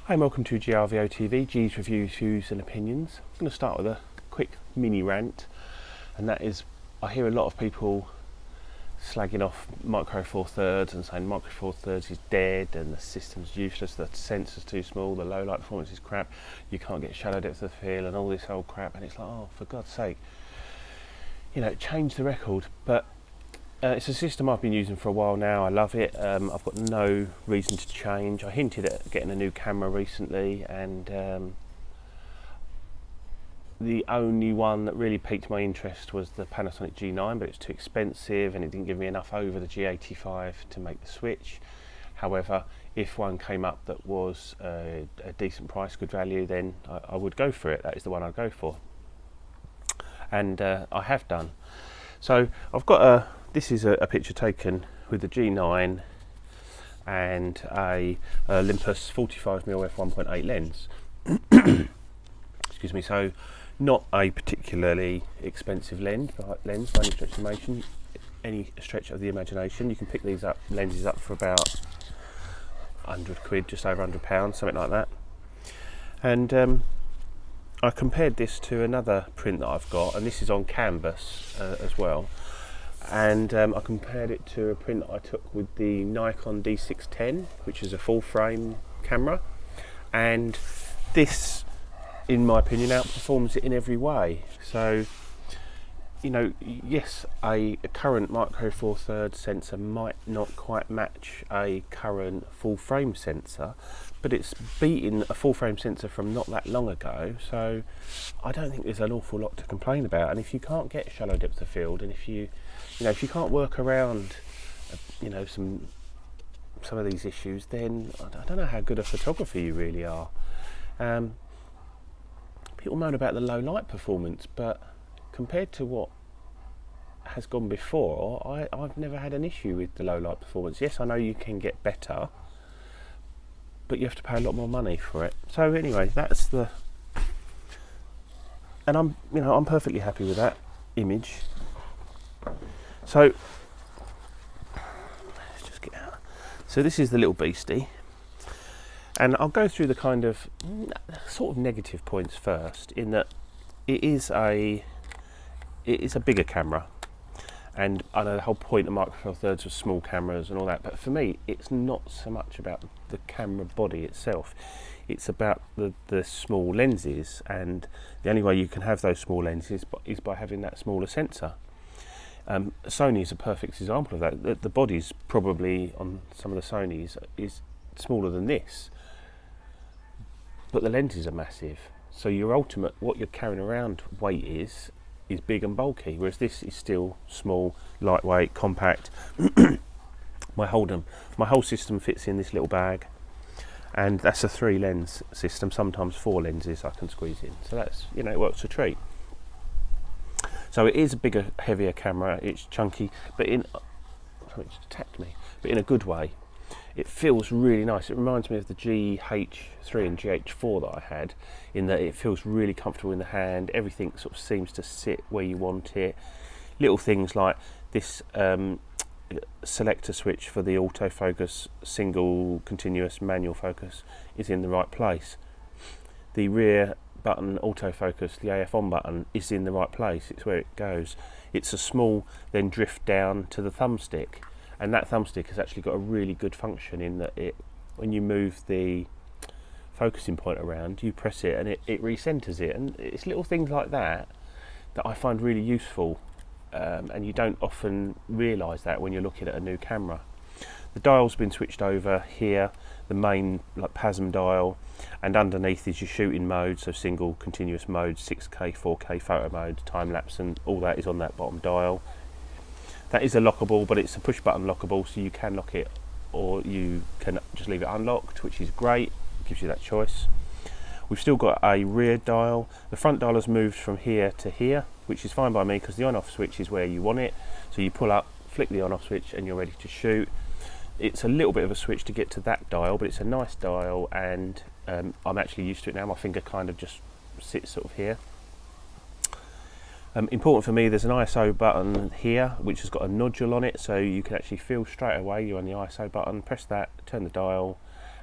Hi and welcome to GRVO TV, G's Reviews, Views and Opinions. I'm going to start with a quick mini rant, and that is I hear a lot of people slagging off Micro Four Thirds and saying Micro Four Thirds is dead and the system's useless, the sensor's too small, the low light performance is crap, you can't get shallow depth of field and all this old crap, and it's like, oh, for God's sake, you know, change the record. But it's a system I've been using for a while now. I love it. I've got no reason to change. I hinted at getting a new camera recently, and the only one that really piqued my interest was the Panasonic G9, but it's too expensive and it didn't give me enough over the G85 to make the switch. However, if one came up that was a decent price, good value, then I would go for it. That is the one I'd go for, and I have done. So I've got this is a picture taken with the G9 and a Olympus 45mm f1.8 lens. Excuse me. So not a particularly expensive lens by any stretch of the imagination. You can pick these lenses up for about £100, just over £100, something like that. And I compared this to another print that I've got, and this is on canvas as well. And I compared it to a print that I took with the Nikon D610, which is a full frame camera, and this, in my opinion, outperforms it in every way. So, you know, yes, a current Micro Four Thirds sensor might not quite match a current full frame sensor, but it's beating a full frame sensor from not that long ago, so I don't think there's an awful lot to complain about. And if you can't get shallow depth of field, and if you can't work around, some of these issues, then I don't know how good a photographer you really are. People moan about the low light performance, but compared to what has gone before, I've never had an issue with the low light performance. Yes, I know you can get better, but you have to pay a lot more money for it. So anyway, that's and I'm perfectly happy with that image. So let's just get out. So this is the little beastie, and I'll go through the kind of sort of negative points first, in that it is a bigger camera, and I know the whole point of Micro Four Thirds was small cameras and all that, but for me it's not so much about the camera body itself, it's about the small lenses, and the only way you can have those small lenses is by having that smaller sensor. Sony is a perfect example of that. The body's probably on some of the Sonys is smaller than this, but the lenses are massive, so your ultimate, what you're carrying around weight is big and bulky, whereas this is still small, lightweight, compact. My whole system fits in this little bag, and that's a 3 lens system, sometimes 4 lenses I can squeeze in, so that's, it works a treat. So it is a bigger, heavier camera, it's chunky, but something just attacked me, but in a good way. It feels really nice. It reminds me of the GH3 and GH4 that I had, in that it feels really comfortable in the hand. Everything sort of seems to sit where you want it. Little things like this selector switch for the autofocus, single continuous manual focus, is in the right place. The rear button autofocus, the AF on button, is in the right place. It's where it goes. It's a small then drift down to the thumbstick, and that thumbstick has actually got a really good function in that when you move the focusing point around, you press it and it recenters it, and it's little things like that I find really useful, and you don't often realise that when you're looking at a new camera. The dial's been switched over here, the main PASM dial, and underneath is your shooting mode, so single continuous mode, 6K, 4K photo mode, time lapse, and all that is on that bottom dial. That is a lockable, but it's a push button lockable, so you can lock it or you can just leave it unlocked, which is great. It gives you that choice. We've still got a rear dial. The front dial has moved from here to here, which is fine by me because the on-off switch is where you want it. So you pull up, flick the on-off switch, and you're ready to shoot. It's a little bit of a switch to get to that dial, but it's a nice dial, and I'm actually used to it now. My finger kind of just sits sort of here. Important for me, there's an ISO button here which has got a nodule on it, so you can actually feel straight away you're on the ISO button, press that, turn the dial,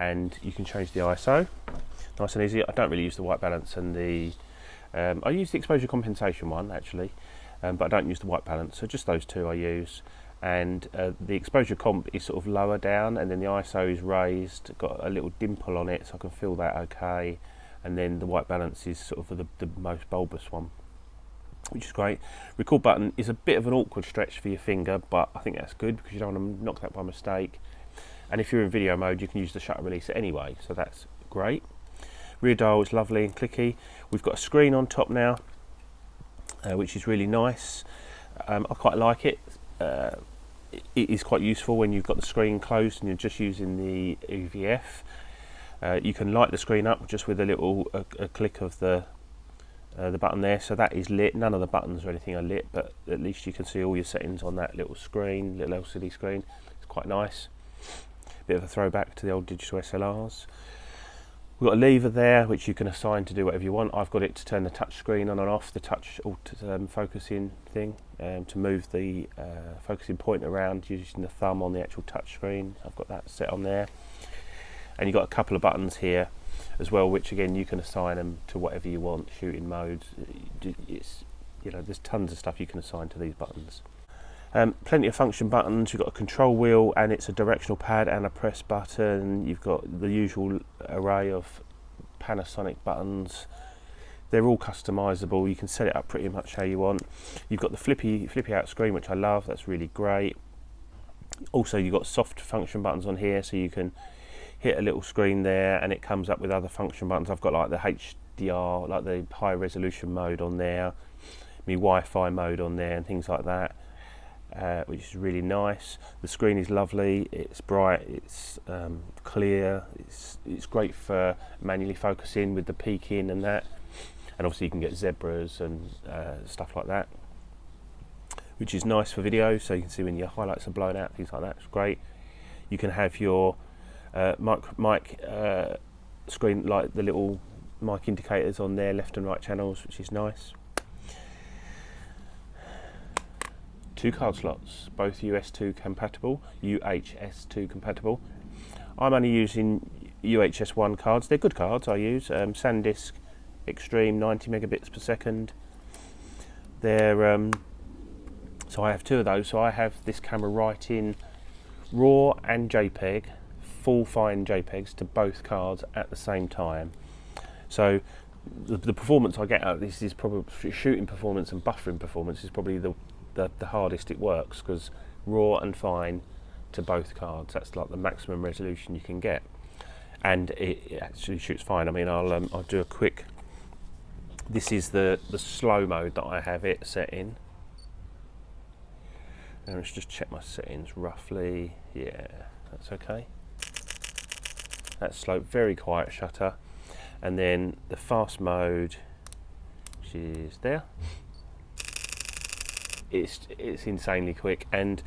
and you can change the ISO, nice and easy. I don't really use the white balance and the I use the exposure compensation one actually, but I don't use the white balance, so just those two I use. And the exposure comp is sort of lower down, and then the ISO is raised, got a little dimple on it, so I can feel that okay. And then the white balance is sort of the most bulbous one, which is great. Record button is a bit of an awkward stretch for your finger, but I think that's good because you don't want to knock that by mistake. And if you're in video mode, you can use the shutter releaser anyway, so that's great. Rear dial is lovely and clicky. We've got a screen on top now, which is really nice. I quite like it. It is quite useful when you've got the screen closed and you're just using the EVF. You can light the screen up just with a little a click of the button there, so that is lit. None of the buttons or anything are lit, but at least you can see all your settings on that little screen, little LCD screen. It's quite nice. Bit of a throwback to the old digital SLRs. We've got a lever there which you can assign to do whatever you want. I've got it to turn the touch screen on and off, the touch focusing thing, to move the focusing point around using the thumb on the actual touch screen. I've got that set on there. And you've got a couple of buttons here as well, which again you can assign them to whatever you want, shooting modes. It's, you know, there's tons of stuff you can assign to these buttons. Plenty of function buttons. You've got a control wheel, and it's a directional pad and a press button. You've got the usual array of Panasonic buttons. They're all customizable. You can set it up pretty much how you want. You've got the flippy out screen, which I love. That's really great. Also, you've got soft function buttons on here, so you can hit a little screen there and it comes up with other function buttons. I've got like the HDR, like the high resolution mode on there, my Wi-Fi mode on there and things like that. Which is really nice. The screen is lovely, it's bright, it's clear, it's great for manually focusing with the peaking and that, and obviously you can get zebras and stuff like that, which is nice for video, so you can see when your highlights are blown out, things like that. It's great. You can have your mic screen, like the little mic indicators on there, left and right channels, which is nice. 2 card slots, both US2 compatible, UHS2 compatible. I'm only using UHS1 cards. They're good cards I use. SanDisk Extreme 90 megabits per second. They're so I have 2 of those. So I have this camera writing RAW and JPEG, full fine JPEGs to both cards at the same time. So the performance I get out of this is probably shooting performance and buffering performance is probably the hardest it works, because raw and fine to both cards, that's like the maximum resolution you can get, and it actually shoots fine. I mean, I'll do a quick, this is the slow mode that I have it set in, and let's just check my settings roughly. Yeah, that's okay. That's slow, very quiet shutter. And then the fast mode, which is there, it's insanely quick, and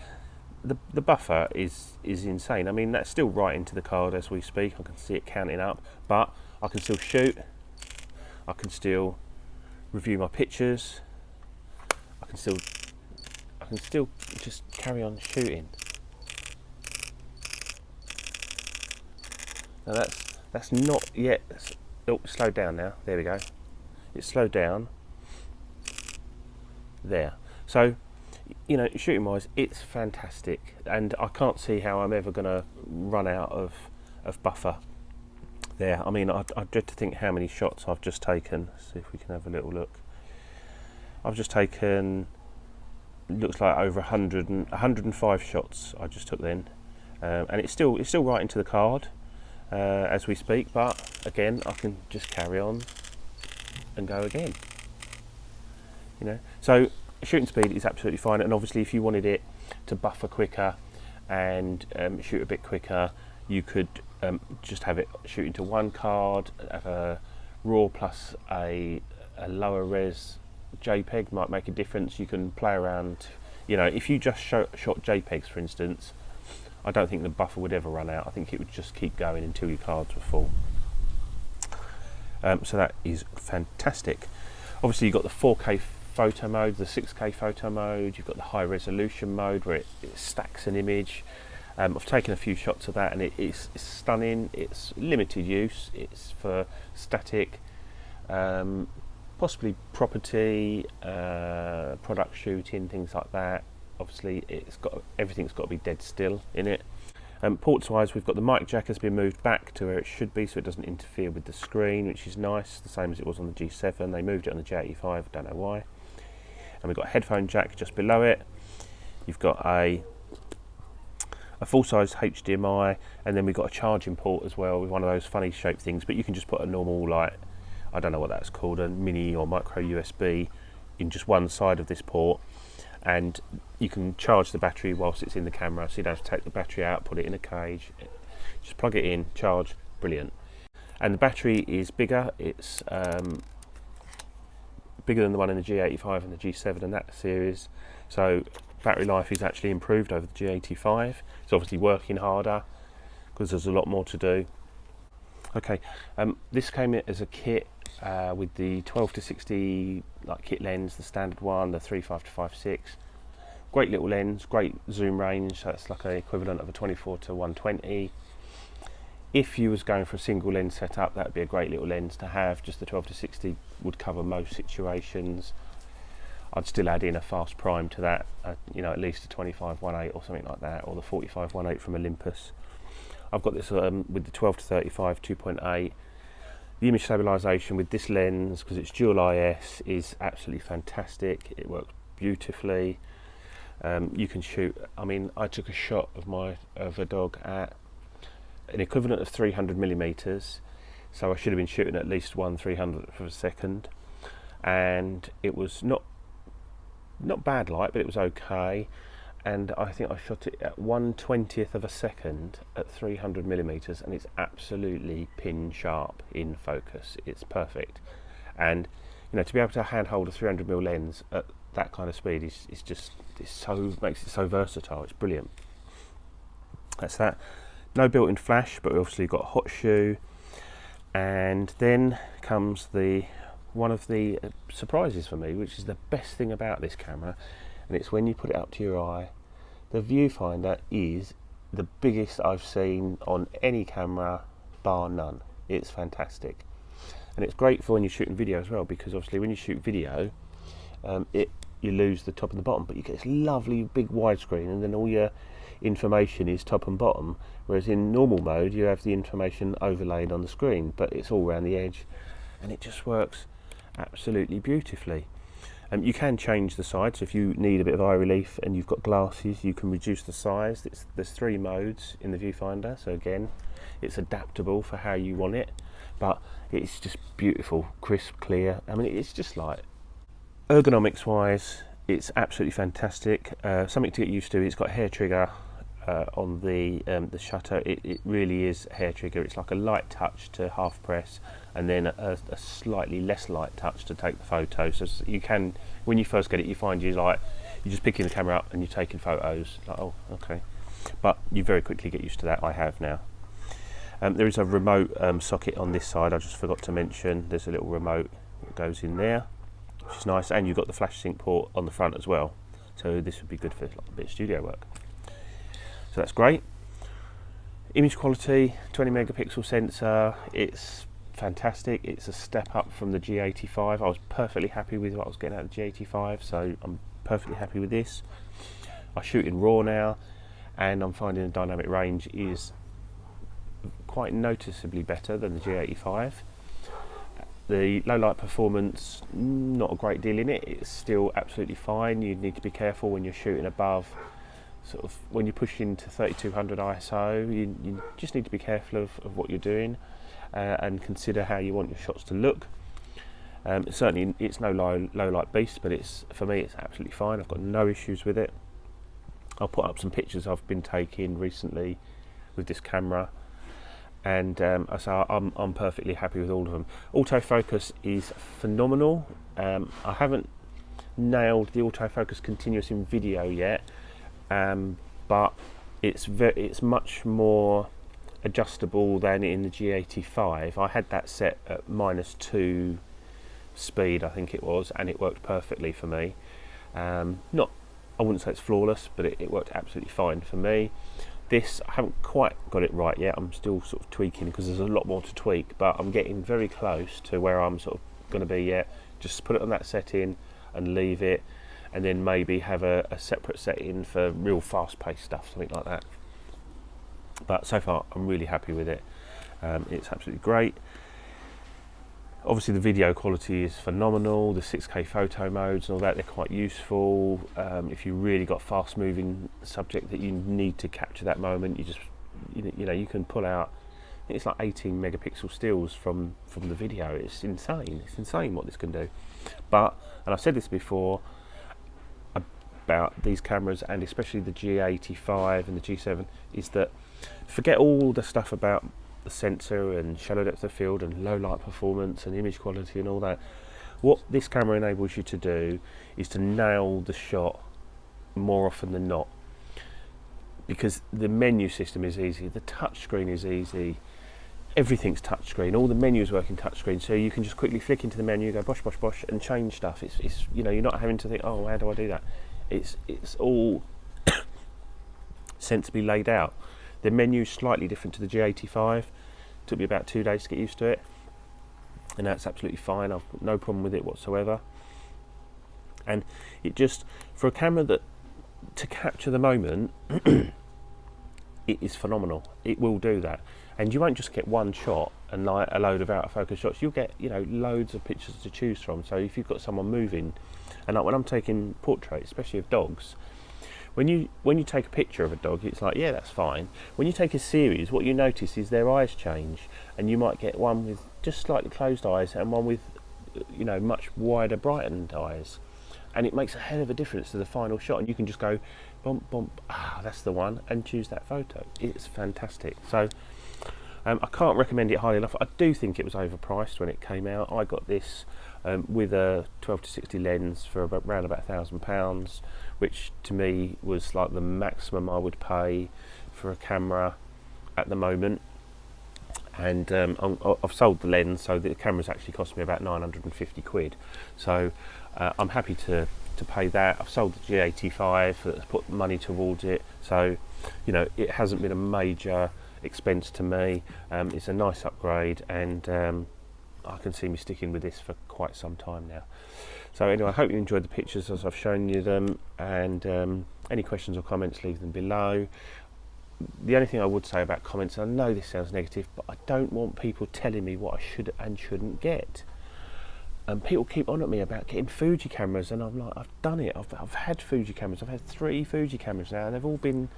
the buffer is insane. I mean, that's still right into the card as we speak. I can see it counting up, but I can still shoot. I can still review my pictures. I can still just carry on shooting. Now that's not yet. Oh, slowed down now. There we go. It's slowed down. There. So, you know, shooting wise, it's fantastic, and I can't see how I'm ever going to run out of buffer there. I mean, I dread to think how many shots I've just taken. Let's see if we can have a little look. I've just taken, looks like over 105 shots I just took then, and it's still right into the card as we speak. But again, I can just carry on and go again. You know, so shooting speed is absolutely fine, and obviously if you wanted it to buffer quicker and shoot a bit quicker, you could just have it shooting to one card, have a RAW plus a lower res JPEG might make a difference. You can play around, you know, if you just shot JPEGs for instance, I don't think the buffer would ever run out. I think it would just keep going until your cards were full. So that is fantastic. Obviously you've got the 4K photo mode, the 6K photo mode, you've got the high resolution mode where it stacks an image, I've taken a few shots of that, and it's stunning. It's limited use. It's for static, possibly property, product shooting, things like that. Obviously, everything's got to be dead still in it. Ports wise, we've got the mic jack has been moved back to where it should be, so it doesn't interfere with the screen, which is nice. The same as it was on the G7. They moved it on the J85. I don't know why. And we've got a headphone jack just below it. You've got a full-size HDMI, and then we've got a charging port as well with one of those funny shaped things, but you can just put a normal, like, I don't know what that's called, a mini or micro USB in just one side of this port, and you can charge the battery whilst it's in the camera, so you don't have to take the battery out, put it in a cage, just plug it in, charge, brilliant. And the battery is bigger. It's bigger than the one in the G85 and the G7 and that series, so battery life is actually improved over the G85. It's obviously working harder because there's a lot more to do. Okay, this came in as a kit with the 12 to 60 like kit lens, the standard one, the 3.5 to 5.6. Great little lens, great zoom range. So that's like an equivalent of a 24 to 120. If you was going for a single lens setup, that would be a great little lens to have. Just the 12 to 60 would cover most situations. I'd still add in a fast prime to that, at least a 25 1.8 or something like that, or the 45 1.8 from Olympus. I've got this with the 12 to 35 2.8. The image stabilization with this lens, because it's dual IS, is absolutely fantastic. It works beautifully. You can shoot. I mean, I took a shot of a dog at an equivalent of 300 millimeters, so I should have been shooting at least 1/300th of a second, and it was not bad light, but it was okay. And I think I shot it at 1/20th of a second at 300 millimeters, and it's absolutely pin sharp in focus. It's perfect. And to be able to handhold a 300mm lens at that kind of speed makes it so versatile. It's brilliant. That's that. No built-in flash, but we obviously got a hot shoe. And then comes one of the surprises for me, which is the best thing about this camera, and it's when you put it up to your eye. The viewfinder is the biggest I've seen on any camera, bar none. It's fantastic, and it's great for when you're shooting video as well, because obviously when you shoot video, you lose the top and the bottom, but you get this lovely big widescreen, and then all your information is top and bottom, whereas in normal mode you have the information overlaid on the screen, but it's all around the edge, and it just works absolutely beautifully. You can change the size, so if you need a bit of eye relief and you've got glasses, you can reduce the size. There's 3 modes in the viewfinder, so again, it's adaptable for how you want it, but it's just beautiful, crisp, clear. I mean, it's just like, ergonomics wise, it's absolutely fantastic. Something to get used to. It's got a hair trigger on the shutter. It really is a hair trigger. It's like a light touch to half press, and then a slightly less light touch to take the photo. So you can, when you first get it, you find you're just picking the camera up and you're taking photos. Like, oh, okay. But you very quickly get used to that. I have now. There is a remote socket on this side. I just forgot to mention. There's a little remote that goes in there, which is nice, and you've got the flash sync port on the front as well. So this would be good for a bit of studio work. So that's great. Image quality, 20 megapixel sensor. It's fantastic. It's a step up from the G85. I was perfectly happy with what I was getting out of the G85, so I'm perfectly happy with this. I shoot in RAW now, and I'm finding the dynamic range is quite noticeably better than the G85. The low light performance, not a great deal in it. It's still absolutely fine. You need to be careful when you're shooting above, sort of when you push into 3200 ISO, you just need to be careful of what you're doing and consider how you want your shots to look. Certainly it's no low light beast, but for me it's absolutely fine. I've got no issues with it. I'll put up some pictures I've been taking recently with this camera, and so I'm perfectly happy with all of them. Autofocus is phenomenal. I haven't nailed the autofocus continuous in video yet, but it's much more adjustable than in the G85. I had that set at -2 speed, I think it was, and it worked perfectly for me. I wouldn't say it's flawless, but it worked absolutely fine for me. This, I haven't quite got it right yet. I'm still sort of tweaking because there's a lot more to tweak, but I'm getting very close to where I'm sort of going to be yet. Just put it on that setting and leave it, and then maybe have a separate setting for real fast-paced stuff, something like that. But so far, I'm really happy with it. It's absolutely great. Obviously, the video quality is phenomenal. The 6K photo modes and all that, they're quite useful. If you really got fast-moving subject that you need to capture that moment, you just, you know, you can pull out. I think it's like 18 megapixel stills from the video. It's insane. It's insane what this can do. But, and I've said this before about these cameras, and especially the G85 and the G7, is that forget all the stuff about the sensor and shallow depth of field and low light performance and image quality and all that. What this camera enables you to do is to nail the shot more often than not, because the menu system is easy, the touch screen is easy, everything's touch screen, all the menus work in touch screen, so you can just quickly flick into the menu, go bosh bosh bosh and change stuff. It's you know, you're not having to think, oh, how do I do that? It's all sensibly laid out. The menu's slightly different to the G85. Took me about 2 days to get used to it, and that's absolutely fine. I've got no problem with it whatsoever. And it just, for a camera that to capture the moment, it is phenomenal. It will do that, and you won't just get one shot and like a load of out of focus shots. You'll get, you know, loads of pictures to choose from. So if you've got someone moving, and like when I'm taking portraits, especially of dogs, when you take a picture of a dog, it's like, yeah, that's fine. When you take a series, what you notice is their eyes change, and you might get one with just slightly closed eyes and one with, you know, much wider, brightened eyes, and it makes a hell of a difference to the final shot. And you can just go, bump, bump, that's the one, and choose that photo. It's fantastic. So I can't recommend it highly enough. I do think it was overpriced when it came out. I got this with a 12-60 lens for around about £1,000, which to me was like the maximum I would pay for a camera at the moment. And I've sold the lens, so the camera's actually cost me about 950 quid. So I'm happy to pay that. I've sold the G85 that's put money towards it. So, you know, it hasn't been a major expense to me. It's a nice upgrade, and I can see me sticking with this for quite some time now. So anyway, I hope you enjoyed the pictures as I've shown you them, and any questions or comments, leave them below. The only thing I would say about comments, I know this sounds negative, but I don't want people telling me what I should and shouldn't get. And people keep on at me about getting Fuji cameras, and I'm like, I've done it. I've had Fuji cameras. I've had 3 Fuji cameras now, and they've all been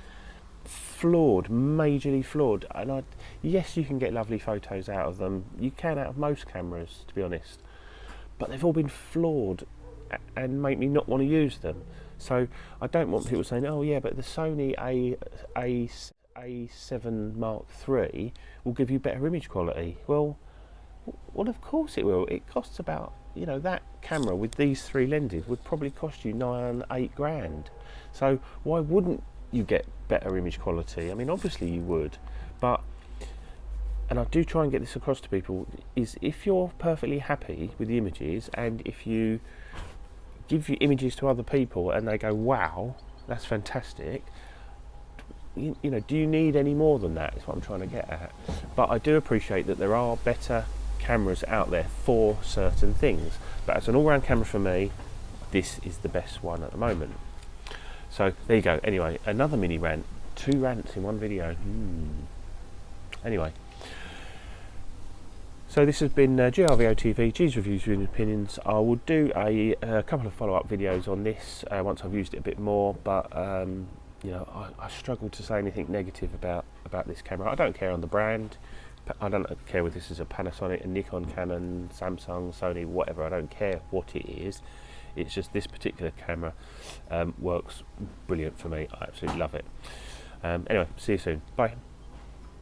flawed, majorly flawed. And yes, you can get lovely photos out of them. You can out of most cameras, to be honest. But they've all been flawed and make me not want to use them. So I don't want people saying, oh yeah, but the Sony A7 Mark III will give you better image quality. Well, of course it will. It costs about, you know, that camera with these 3 lenses would probably cost you 9-8 grand. So why wouldn't you get better image quality? I mean, obviously you would, but, and I do try and get this across to people, is if you're perfectly happy with the images, and if you give your images to other people and they go, wow, that's fantastic, you know, do you need any more than that? Is what I'm trying to get at. But I do appreciate that there are better cameras out there for certain things, but as an all-round camera for me, this is the best one at the moment. So there you go. Anyway, another mini rant. 2 rants in one video. Anyway, so this has been GRVO TV, G's Reviews and Opinions. I will do a couple of follow-up videos on this once I've used it a bit more, but you know, I struggle to say anything negative about this camera. I don't care on the brand. I don't care whether this is a Panasonic, a Nikon, Canon, Samsung, Sony, whatever. I don't care what it is. It's just this particular camera works brilliant for me. I absolutely love it. Anyway, see you soon. Bye.